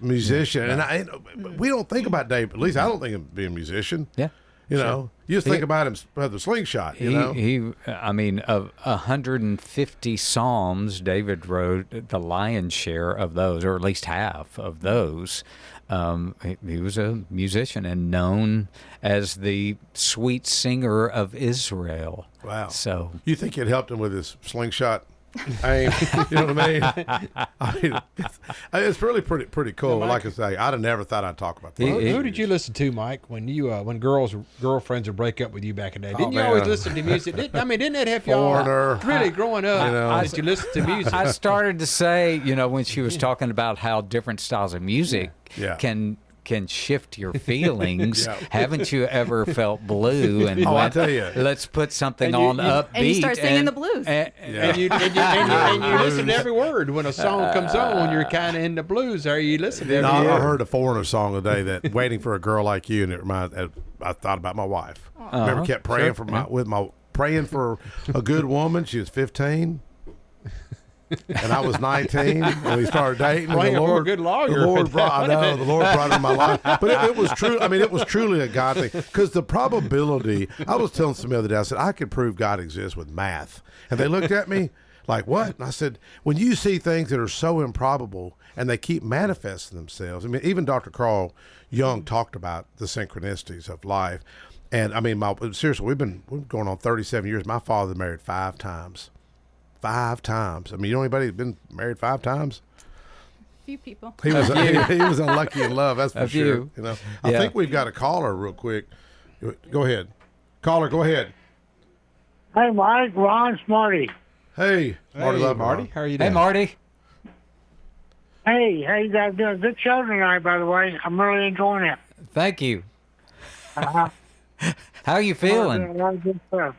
musician. Yeah. And we don't think about David. At least I don't think of being a musician. Yeah. You just think about him with the slingshot, of 150 Psalms, David wrote the lion's share of those, or at least half of those. He was a musician and known as the sweet singer of Israel. Wow. So you think it helped him with his slingshot aim? You know what I mean? It's really pretty cool. Like I say, I'd have never thought I'd talk about that. Who did you listen to, Mike, when you when girlfriends would break up with you back in the day? Didn't you always listen to music? Didn't that help you all? Really, growing up, did you listen to music? I started to say, when she was talking about how different styles of music can shift your feelings. Haven't you ever felt blue and I tell you, let's put something on upbeat and you start singing the blues and you listen to every word when a song comes on. You're kind of in the blues there. You listen to every word. I heard a Foreigner song today that Waiting for a Girl Like You, and I thought about my wife. Remember, kept praying praying for a good woman. She was 15 and I was 19 when we started dating. Praying for a good lawyer. The Lord brought her in my life. But it was true. I mean, it was truly a God thing. Because the probability, I was telling somebody the other day, I said, I could prove God exists with math. And they looked at me Like, what? And I said, when you see things that are so improbable and they keep manifesting themselves, I mean, even Dr. Carl Jung talked about the synchronicities of life. And I mean, seriously, we've been going on 37 years. My father married 5 times. 5 times. I mean, you know anybody who's been married 5 times? Few people. He was he was unlucky in love, that's for A few. sure. You know, I think we've got a caller real quick. Go ahead, caller. Go ahead. Hey, Mike, Ron, Marty. Hey, Marty. Love Marty. Ron. How are you doing? Hey, Marty. Hey, how you guys doing? Good show tonight, by the way. I'm really enjoying it. Thank you. Uh-huh. How are you feeling? A lot of good stuff.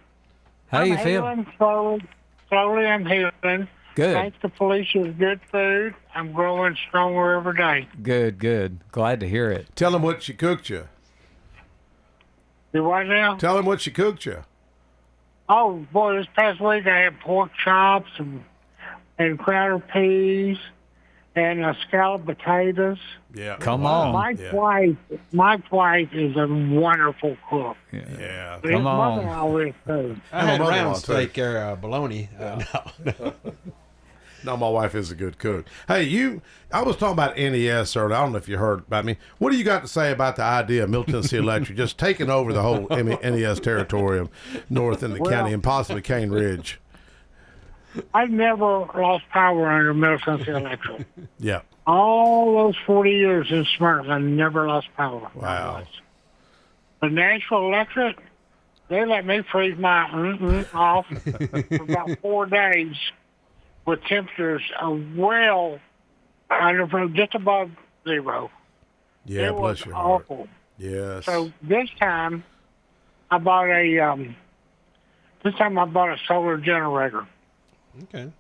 How I'm you feeling? Slowly, I'm healing. Good. Thanks to Felicia's good food, I'm growing stronger every day. Good. Glad to hear it. Tell him what she cooked you. Do what now? Tell him what she cooked you. Oh, boy, this past week I had pork chops and crowder peas and scalloped potatoes. Yeah. Come on. Mike's wife is a wonderful cook. Yeah. His mother-in-law is too. I had mother-in-law, round too. steak or bologna. No. No, my wife is a good cook. Hey, I was talking about NES earlier. I don't know if you heard about me. What do you got to say about the idea of Middle Tennessee Electric just taking over the whole NES territory of north in the county and possibly Cane Ridge? I've never lost power under Middle Tennessee Electric. Yeah. All those 40 years in Smyrna, I never lost power. Wow. The Nashville Electric, they let me freeze my off for about 4 days with temperatures well under, just above 0. Yeah, it bless was your heart. awful. Yes. So this time, I bought a solar generator. Okay.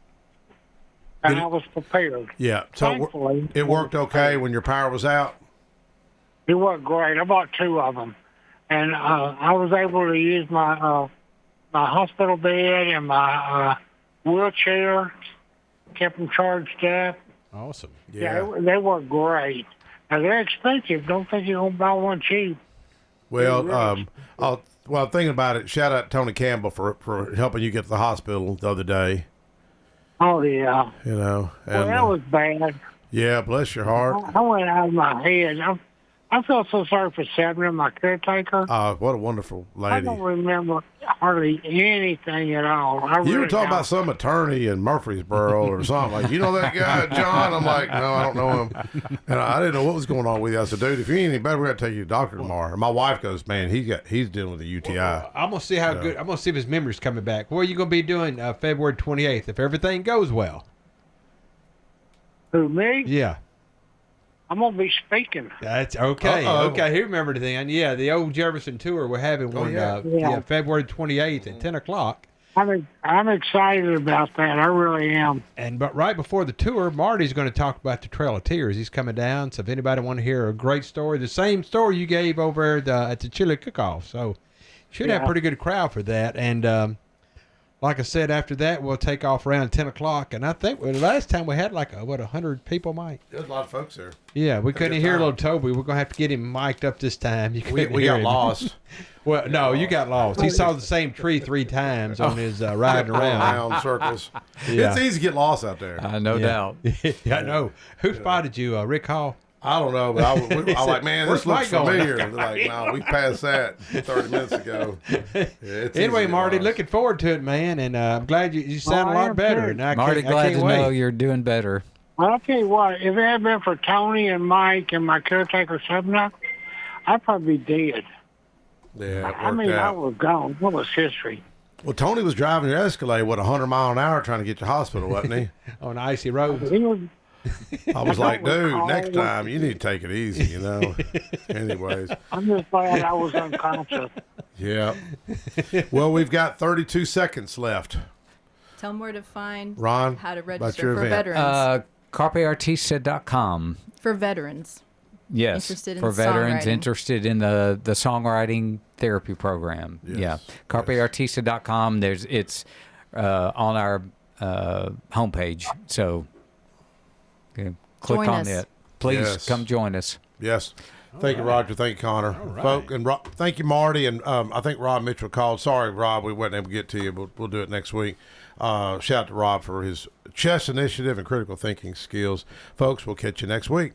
And I was prepared. Yeah. So Thankfully, it worked okay when your power was out? It worked great. I bought 2 of them. And I was able to use my hospital bed and my wheelchair, kept them charged up. Awesome. Yeah, they work great. Now, they're expensive. Don't think you're going to buy one cheap. Well, thinking about it, shout out to Tony Campbell for helping you get to the hospital the other day. Oh, yeah. You know. Well, And, that was bad. yeah, bless your heart. I went out of my head. I felt so sorry for Sabina, my caretaker. What a wonderful I lady. don't remember hardly anything at all. You were talking about some attorney in Murfreesboro or something. Like, you know that guy, John? I'm like, no, I don't know him. And I didn't know what was going on with you. I said, dude, if you ain't any better, we got to take you to the doctor tomorrow. And my wife goes, man, he's dealing with a UTI. I'm gonna see how good. I'm gonna see if his memory's coming back. What are you gonna be doing February 28th if everything goes well? Who, me? Yeah. I'm going to be speaking. That's okay. Uh-oh. Okay, he remembered then. Yeah, the old Jefferson tour. We're having one. Yeah. February 28th at 10 o'clock. I'm excited about that. I really am. But right before the tour, Marty's going to talk about the Trail of Tears. He's coming down. So if anybody want to hear a great story, the same story you gave over at the Chili Cook-Off. So should have a pretty good crowd for that. And like I said, after that, we'll take off around 10 o'clock. And I think the last time we had 100 people, Mike? There's a lot of folks there. Yeah, we couldn't hear little Toby. We're going to have to get him mic'd up this time. We got lost. Well, no, you got lost. He saw the same tree 3 times on his riding around. Circles. Yeah. It's easy to get lost out there. No doubt. Yeah, I know. Who spotted you, Rick Hall? I don't know, but I was like, man, this Where's looks Mike going? familiar. They're like, no, we passed that 30 minutes ago. Yeah, it's easy Anyway, to get Marty, lost. looking forward to it, man, and I'm glad you sound a lot better. And Marty, glad to know you're doing better. Well, I'll tell you what, if it had been for Tony and Mike and my caretaker, Sabina, I'd probably be dead. Yeah, it I mean, worked I out. was gone. What was history? Well, Tony was driving your Escalade, 100 mile an hour trying to get to the hospital, wasn't he? On icy roads. I was like, dude, next time you need to take it easy, you know. Anyways. I'm just glad I was unconscious. Yeah. Well, we've got 32 seconds left. Tell them where to find Ron, how to about register your for event. veterans. CarpeArtista.com. For veterans. Yes, Interested in for veterans songwriting. interested in the songwriting therapy program. Yes, Yeah, CarpeArtista.com. It's on our homepage. So click Join on us. it. Please Yes. come join us. Yes. Thank you, Roger. Thank you, Connor. Folk, and thank you, Marty. And I think Rob Mitchell called. Sorry, Rob, we weren't able to get to you, but we'll do it next week. Shout out to Rob for his chess initiative and critical thinking skills. Folks, we'll catch you next week.